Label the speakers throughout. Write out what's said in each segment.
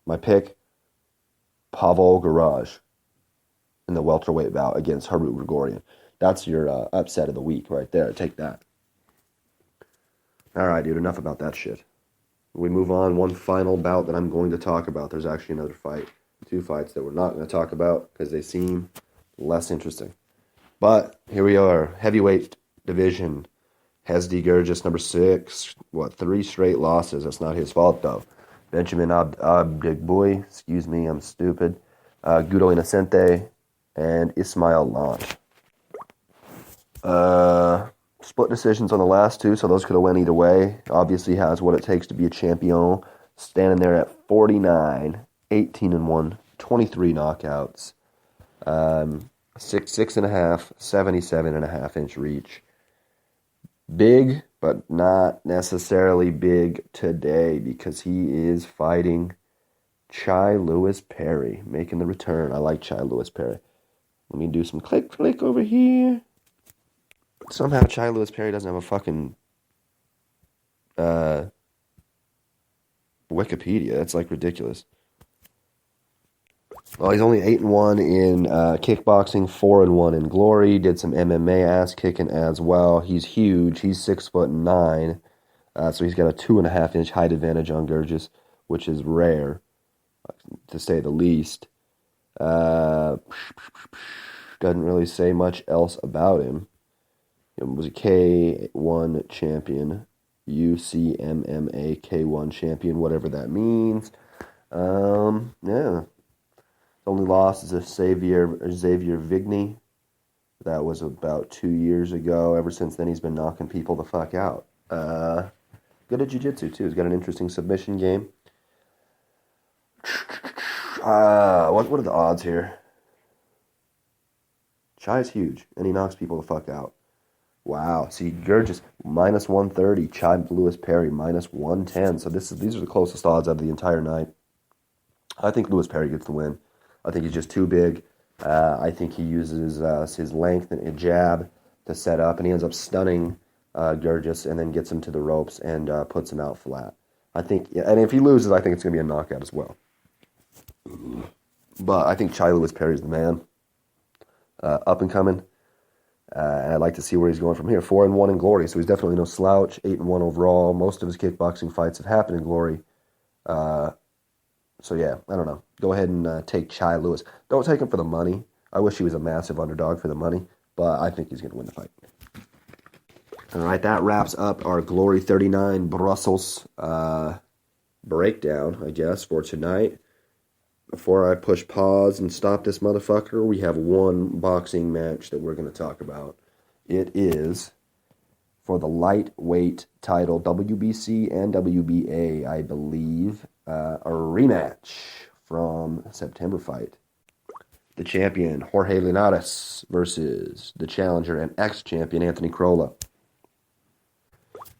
Speaker 1: my pick, Pavel Garage in the welterweight bout against Harut Grigorian. That's your upset of the week right there. Take that. All right, dude, enough about that shit. We move on. One final bout that I'm going to talk about. There's actually another fight. Two fights that we're not going to talk about because they seem less interesting. But here we are. Heavyweight division. Hesdy Gurgis, number 6. 3 straight losses. That's not his fault, though. Benjamin Abdegboy, excuse me, I'm stupid. Guido Innocente, and Ismail Lange. Split decisions on the last two, so those could have went either way. Obviously has what it takes to be a champion. Standing there at 49, 18-1, 23 knockouts. 6'5", 77.5-inch reach. Big, but not necessarily big today because he is fighting Chai Lewis Perry, making the return. I like Chai Lewis Perry. Let me do some click over here. Somehow Chai Lewis Perry doesn't have a fucking Wikipedia. That's like ridiculous. Well, he's only 8-1 in kickboxing, 4-1 in glory. Did some MMA ass kicking as well. He's huge. He's 6'9", so he's got a 2.5-inch height advantage on Gurgis, which is rare, to say the least. Doesn't really say much else about him. He was a K1 champion, UCMMA K1 champion, whatever that means. Yeah. Only loss is a Xavier Vigny. That was about 2 years ago. Ever since then, he's been knocking people the fuck out. Good at jiu-jitsu, too. He's got an interesting submission game. What are the odds here? Chai's huge, and he knocks people the fuck out. Wow. See, Gurgis, minus 130. Chai Lewis Perry, minus 110. So these are the closest odds out of the entire night. I think Lewis Perry gets the win. I think he's just too big. I think he uses his length and jab to set up, and he ends up stunning Gurgis and then gets him to the ropes and puts him out flat. I think, and if he loses, I think it's going to be a knockout as well. But I think Chai Lewis Perry's the man. Up and coming. And I'd like to see where he's going from here. 4-1 in glory, so he's definitely no slouch. 8-1 overall. Most of his kickboxing fights have happened in glory. So yeah, I don't know. Go ahead and take Chai Lewis. Don't take him for the money. I wish he was a massive underdog for the money, but I think he's going to win the fight. All right, that wraps up our Glory 39 Brussels breakdown, I guess, for tonight. Before I push pause and stop this motherfucker, we have one boxing match that we're going to talk about. It is for the lightweight title, WBC and WBA, I believe, a rematch from September fight. The champion, Jorge Linares, versus the challenger and ex-champion, Anthony Crolla.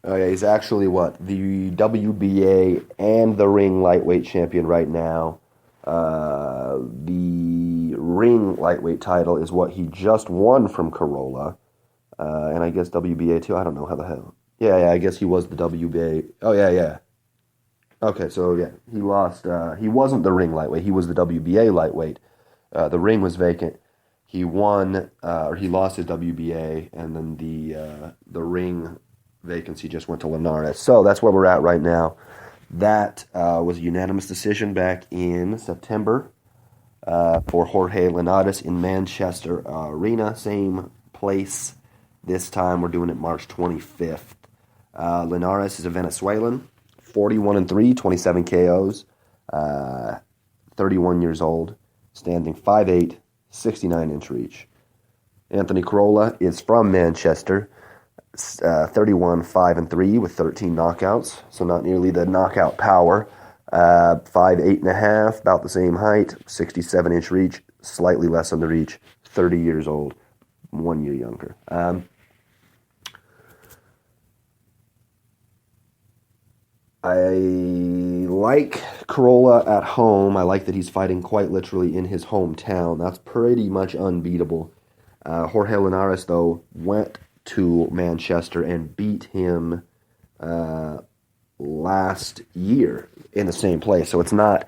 Speaker 1: Yeah, he's actually the WBA and the ring lightweight champion right now. The ring lightweight title is what he just won from Crolla. And I guess WBA too. I don't know how the hell. Yeah, I guess he was the WBA. Oh, yeah. Okay, so yeah, he lost. He wasn't the ring lightweight. He was the WBA lightweight. The ring was vacant. He won, or he lost his WBA, and then the ring vacancy just went to Linares. So that's where we're at right now. That was a unanimous decision back in September for Jorge Linares in Manchester Arena. Same place. This time we're doing it March 25th. Linares is a Venezuelan, 41-3, 27 KOs, 31 years old, standing 5'8", 69-inch reach. Anthony Crolla is from Manchester, 31-5-3 with 13 knockouts, so not nearly the knockout power. 5'8.5", about the same height, 67-inch reach, slightly less on the reach, 30 years old, 1 year younger. I like Crolla at home. I like that he's fighting quite literally in his hometown. That's pretty much unbeatable. Jorge Linares, though, went to Manchester and beat him last year in the same place. So it's not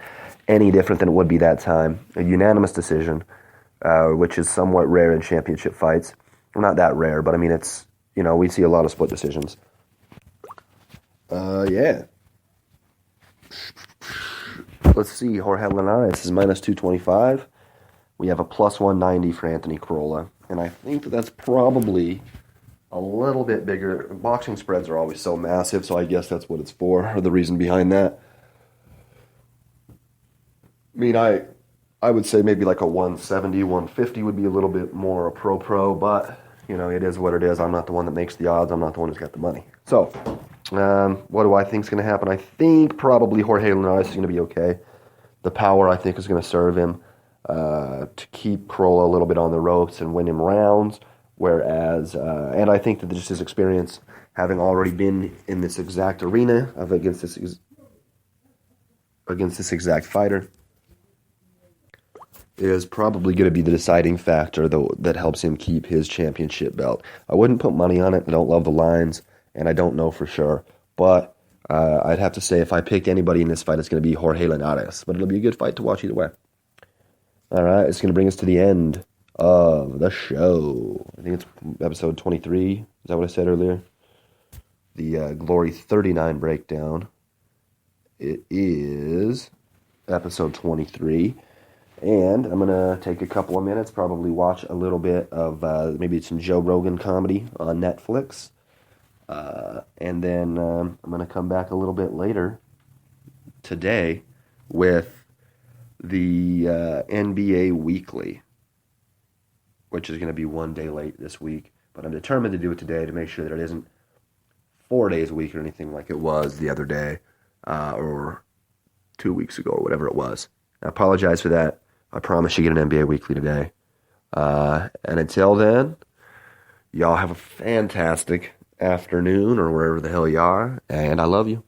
Speaker 1: any different than it would be that time. A unanimous decision, which is somewhat rare in championship fights. Well, not that rare, but I mean, it's, we see a lot of split decisions. Yeah. Let's see. Jorge Linares is minus 225. We have a plus 190 for Anthony Crolla. And I think that's probably a little bit bigger. Boxing spreads are always so massive, so I guess that's what it's for, or the reason behind that. I mean, I would say maybe like a 170, 150 would be a little bit more a pro, but, it is what it is. I'm not the one that makes the odds. I'm not the one who's got the money. So, what do I think is going to happen? I think probably Jorge Linares is going to be okay. The power, I think, is going to serve him to keep Crolla a little bit on the ropes and win him rounds. Whereas, and I think that just his experience, having already been in this exact arena against this exact fighter, is probably going to be the deciding factor that helps him keep his championship belt. I wouldn't put money on it. I don't love the lines, and I don't know for sure. But I'd have to say if I picked anybody in this fight, it's going to be Jorge Linares. But it'll be a good fight to watch either way. All right, it's going to bring us to the end of the show. I think it's episode 23. Is that what I said earlier? The Glory 39 breakdown. It is episode 23. And I'm going to take a couple of minutes, probably watch a little bit of maybe some Joe Rogan comedy on Netflix. And then I'm going to come back a little bit later today with the NBA Weekly, which is going to be one day late this week. But I'm determined to do it today to make sure that it isn't 4 days a week or anything like it was the other day or 2 weeks ago or whatever it was. I apologize for that. I promise you get an NBA Weekly today. And until then, y'all have a fantastic afternoon or wherever the hell you are, and I love you.